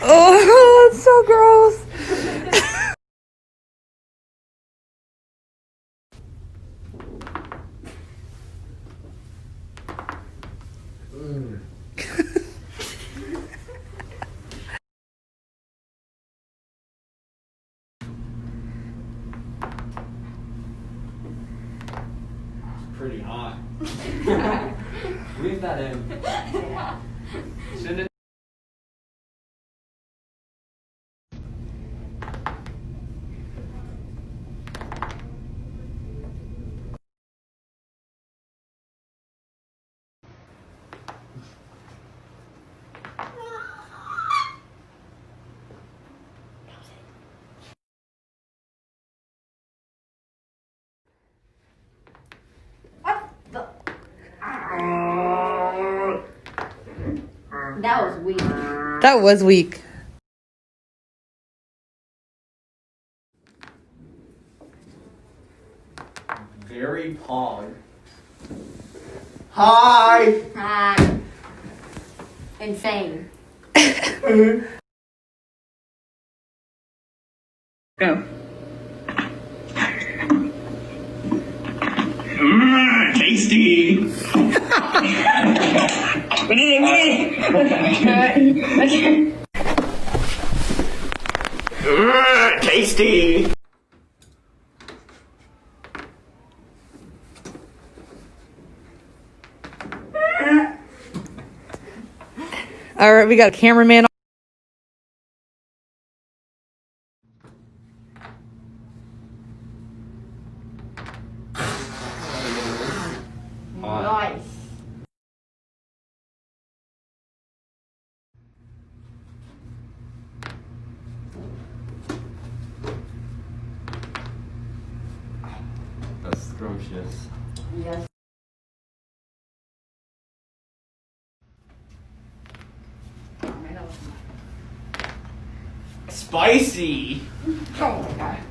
Oh, it's so gross. Pretty hot. Leave that in. Shouldn't. That was weak. That was weak. Very pog. Hi! Hi. Insane. Go. Tasty! Tasty! All right, we got a cameraman. Nice. That's scrumptious. Yes. Spicy! Oh my god.